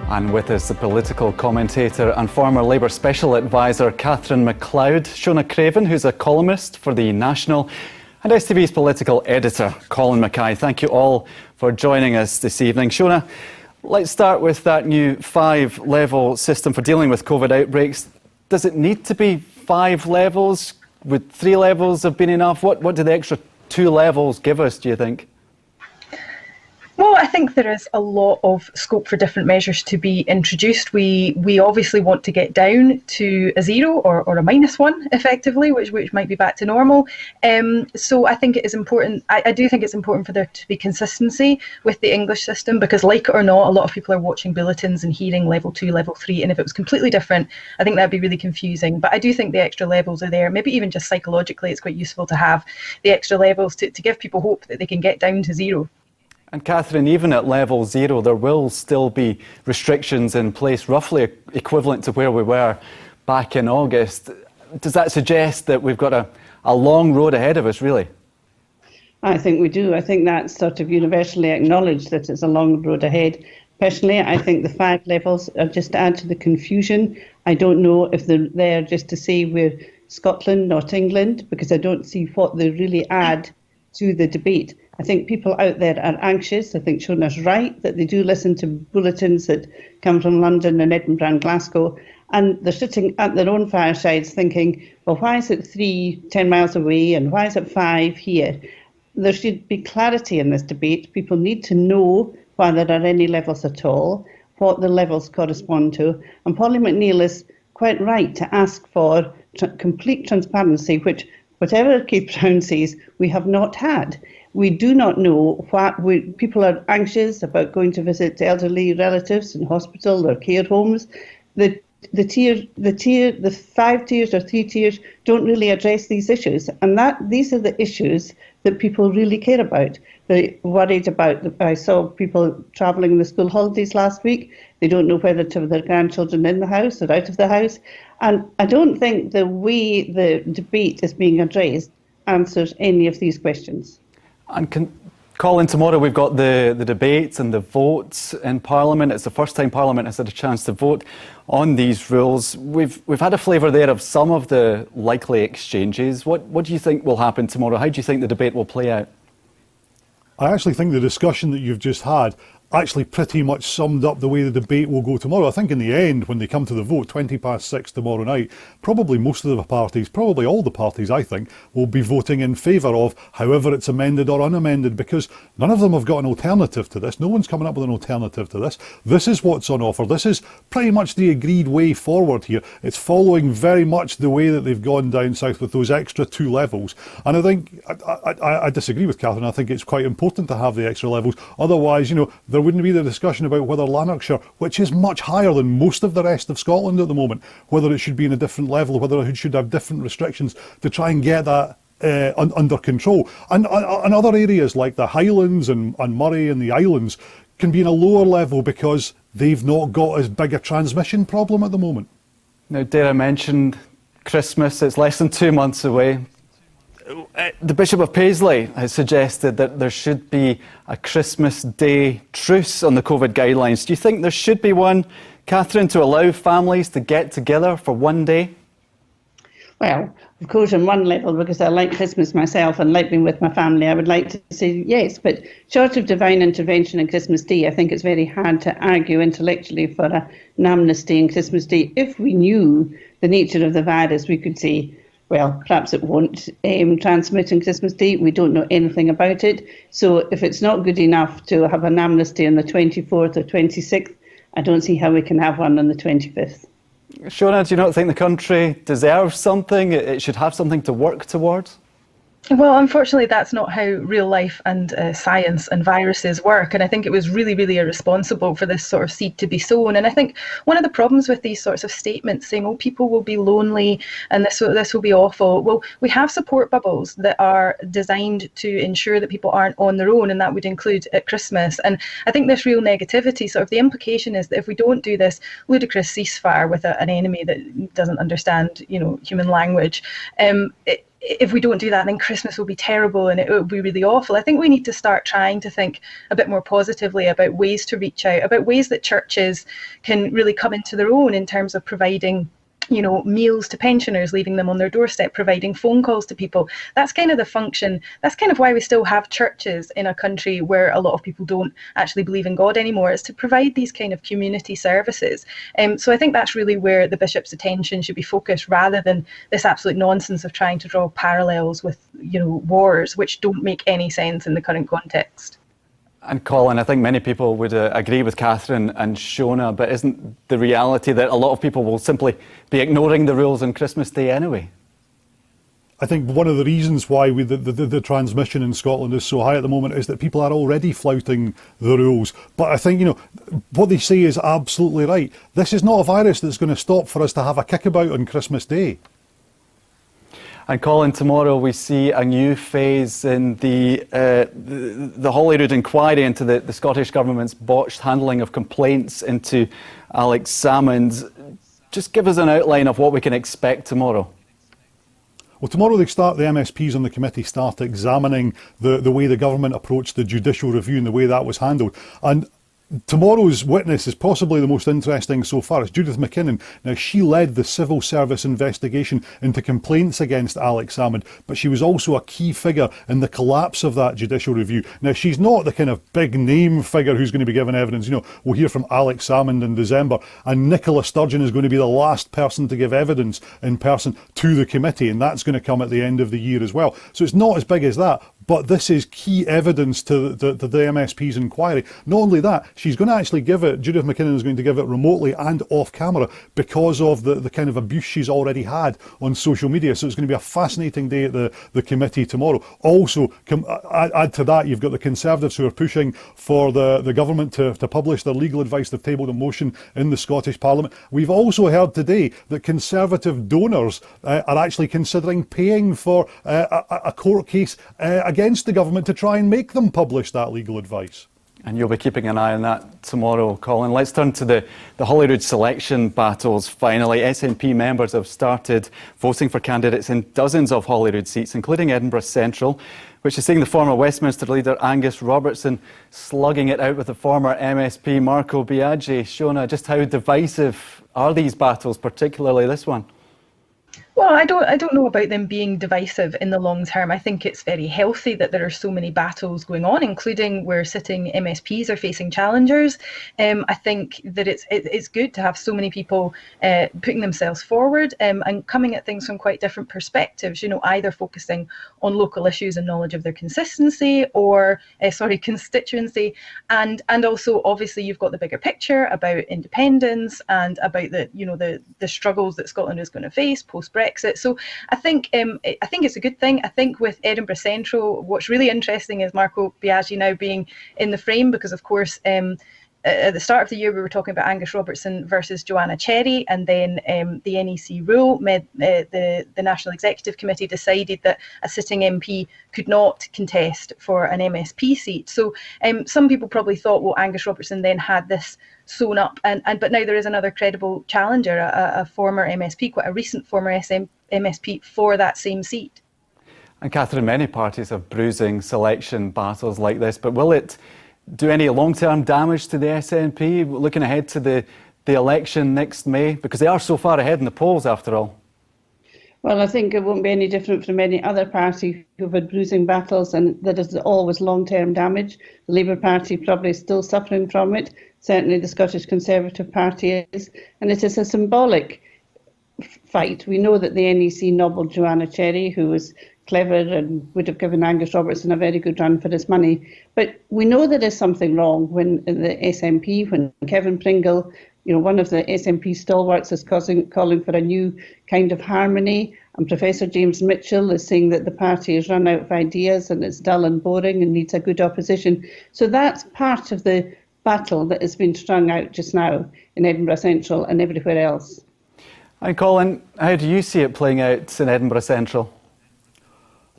And with us, the political commentator and former Labour Special Advisor Catherine MacLeod, Shona Craven, who's a columnist for The National, and STV's political editor, Colin Mackay. Thank you all for joining us this evening. Shona, let's start with that new 5-level system for dealing with COVID outbreaks. Does it need to be 5 levels? Would 3 levels have been enough? What do the extra 2 levels give us, do you think? Well, I think there is a lot of scope for different measures to be introduced. We obviously want to get down to a 0 or a -1 effectively, which might be back to normal. So I think it is important. I do think it's important for there to be consistency with the English system, because like it or not, a lot of people are watching bulletins and hearing level 2, level 3, and if it was completely different, I think that'd be really confusing. But I do think the extra levels are there. Maybe even just psychologically, it's quite useful to have the extra levels to give people hope that they can get down to 0. And Catherine, even at level 0, there will still be restrictions in place, roughly equivalent to where we were back in August. Does that suggest that we've got a long road ahead of us, really? I think we do. I think that's sort of universally acknowledged that it's a long road ahead. Personally, I think the 5 levels are just to add to the confusion. I don't know if they're there just to say we're Scotland, not England, because I don't see what they really add to the debate. I think people out there are anxious. I think Shona's right that they do listen to bulletins that come from London and Edinburgh and Glasgow, and they're sitting at their own firesides thinking, well, why is it 10 miles away and why is it 5 here? There should be clarity in this debate. People need to know whether there are any levels at all, what the levels correspond to. And Polly McNeill is quite right to ask for complete transparency, which, whatever Keith Brown says, we have not had. We do not know what people are anxious about going to visit elderly relatives in hospital or care homes. The 5 tiers or 3 tiers don't really address these issues, and these are the issues that people really care about. They're worried about. I saw people travelling in the school holidays last week. They don't know whether to have their grandchildren in the house or out of the house, and I don't think the way the debate is being addressed answers any of these questions. And Colin, tomorrow we've got the debates and the votes in Parliament. It's the first time Parliament has had a chance to vote on these rules. We've had a flavour there of some of the likely exchanges. What do you think will happen tomorrow? How do you think the debate will play out? I actually think the discussion that you've just had actually pretty much summed up the way the debate will go tomorrow. I think in the end, when they come to the vote, 6:20 tomorrow night, probably most of the parties, probably all the parties, I think, will be voting in favour of however it's amended or unamended, because none of them have got an alternative to this. No one's coming up with an alternative to this. This is what's on offer. This is pretty much the agreed way forward here. It's following very much the way that they've gone down south with those extra 2 levels. And I think, I disagree with Catherine. I think it's quite important to have the extra levels. Otherwise, there wouldn't be the discussion about whether Lanarkshire, which is much higher than most of the rest of Scotland at the moment, whether it should be in a different level, whether it should have different restrictions to try and get that under control. And other areas like the Highlands and Moray and the Islands can be in a lower level because they've not got as big a transmission problem at the moment. Now, Dara mentioned Christmas. It's less than 2 months away. The Bishop of Paisley has suggested that there should be a Christmas Day truce on the COVID guidelines. Do you think there should be one, Catherine, to allow families to get together for one day? Well, of course, on one level, because I like Christmas myself and like being with my family, I would like to say yes. But short of divine intervention on Christmas Day, I think it's very hard to argue intellectually for an amnesty on Christmas Day. If we knew the nature of the virus, we could say, well, perhaps it won't transmit on Christmas Day. We don't know anything about it. So if it's not good enough to have an amnesty on the 24th or 26th, I don't see how we can have one on the 25th. Shona, do you not think the country deserves something? It should have something to work towards? Well, unfortunately, that's not how real life and science and viruses work. And I think it was really, really irresponsible for this sort of seed to be sown. And I think one of the problems with these sorts of statements saying, oh, people will be lonely and this will be awful. Well, we have support bubbles that are designed to ensure that people aren't on their own. And that would include at Christmas. And I think this real negativity, sort of the implication is that if we don't do this ludicrous ceasefire with an enemy that doesn't understand, human language, if we don't do that, then Christmas will be terrible and it will be really awful. I think we need to start trying to think a bit more positively about ways to reach out, about ways that churches can really come into their own in terms of providing meals to pensioners, leaving them on their doorstep, providing phone calls to people. That's kind of the function. That's kind of why we still have churches in a country where a lot of people don't actually believe in God anymore, is to provide these kind of community services. So I think that's really where the bishop's attention should be focused, rather than this absolute nonsense of trying to draw parallels with, wars, which don't make any sense in the current context. And Colin, I think many people would agree with Catherine and Shona, but isn't the reality that a lot of people will simply be ignoring the rules on Christmas Day anyway? I think one of the reasons why the transmission in Scotland is so high at the moment is that people are already flouting the rules. But I think, what they say is absolutely right. This is not a virus that's going to stop for us to have a kickabout on Christmas Day. And Colin, tomorrow we see a new phase in the Holyrood inquiry into the Scottish Government's botched handling of complaints into Alex Salmond. Just give us an outline of what we can expect tomorrow. Well, tomorrow the MSPs on the committee start examining the way the government approached the judicial review and the way that was handled. And tomorrow's witness is possibly the most interesting so far. It's Judith McKinnon. Now, she led the civil service investigation into complaints against Alex Salmond, but she was also a key figure in the collapse of that judicial review. Now, she's not the kind of big name figure who's going to be giving evidence. We'll hear from Alex Salmond in December, and Nicola Sturgeon is going to be the last person to give evidence in person to the committee, and that's going to come at the end of the year as well. So it's not as big as that. But this is key evidence to the MSP's inquiry. Not only that, she's going to actually give it, Judith McKinnon is going to give it remotely and off camera because of the kind of abuse she's already had on social media. So it's going to be a fascinating day at the committee tomorrow. Also, add to that, you've got the Conservatives who are pushing for the government to publish their legal advice. They've tabled a motion in the Scottish Parliament. We've also heard today that Conservative donors are actually considering paying for a court case against the government to try and make them publish that legal advice. And you'll be keeping an eye on that tomorrow, Colin. Let's turn to the Holyrood selection battles finally. SNP members have started voting for candidates in dozens of Holyrood seats, including Edinburgh Central, which is seeing the former Westminster leader Angus Robertson slugging it out with the former MSP Marco Biaggi. Shona, just how divisive are these battles, particularly this one? Well, I don't know about them being divisive in the long term. I think it's very healthy that there are so many battles going on, including where sitting MSPs are facing challengers. I think that it's good to have so many people putting themselves forward and coming at things from quite different perspectives, either focusing on local issues and knowledge of their constituency, and also obviously you've got the bigger picture about independence and about the struggles that Scotland is going to face post-Brexit. So I think it's a good thing. I think with Edinburgh Central, what's really interesting is Marco Biaggi now being in the frame, because of course at the start of the year we were talking about Angus Robertson versus Joanna Cherry, and then the NEC rule made the National Executive Committee decided that a sitting MP could not contest for an MSP seat. So some people probably thought, well, Angus Robertson then had this sewn up, but now there is another credible challenger, a former MSP, quite a recent former MSP for that same seat. And Catherine, many parties have bruising selection battles like this, but will it do any long-term damage to the SNP looking ahead to the election next May? Because they are so far ahead in the polls after all. Well, I think it won't be any different from any other party who've had bruising battles, and that is always long-term damage. The Labour Party probably is still suffering from it. Certainly the Scottish Conservative Party is. And it is a symbolic fight. We know that the NEC nobbled Joanna Cherry, who was clever and would have given Angus Robertson a very good run for his money. But we know there is something wrong when the SNP, when Kevin Pringle, one of the SNP stalwarts, is calling for a new kind of harmony, and Professor James Mitchell is saying that the party has run out of ideas and it's dull and boring and needs a good opposition. So that's part of the battle that has been strung out just now in Edinburgh Central and everywhere else. And Colin, how do you see it playing out in Edinburgh Central?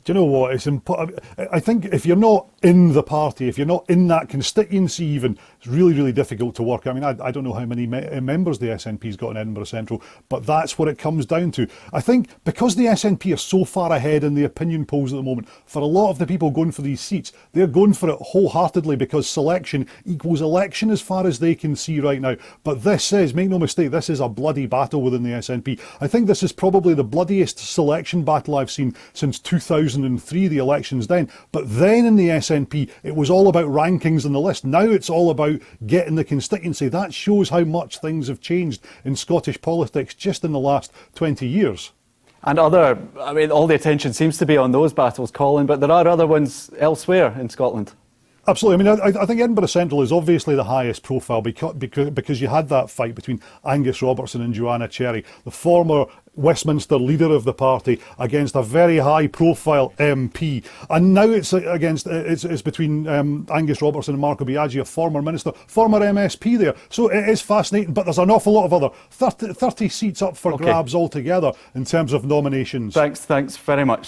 Do you know what? It's important. I think if you're not in the party, if you're not in that constituency even, it's really, really difficult to work. I mean, I don't know how many members the SNP's got in Edinburgh Central, but that's what it comes down to. I think because the SNP are so far ahead in the opinion polls at the moment, for a lot of the people going for these seats, they're going for it wholeheartedly because selection equals election as far as they can see right now. But this is, make no mistake, this is a bloody battle within the SNP. I think this is probably the bloodiest selection battle I've seen since 2003, the elections then. But then in the SNP, it was all about rankings on the list. Now it's all about getting the constituency. That shows how much things have changed in Scottish politics just in the last 20 years. And all the attention seems to be on those battles, Colin, but there are other ones elsewhere in Scotland. Absolutely. I mean, I think Edinburgh Central is obviously the highest profile because you had that fight between Angus Robertson and Joanna Cherry, the former Westminster leader of the party, against a very high-profile MP, and now it's between Angus Robertson and Marco Biaggi, a former minister, former MSP there. So it is fascinating, but there's an awful lot of other 30 seats up for grabs altogether in terms of nominations. Thanks very much.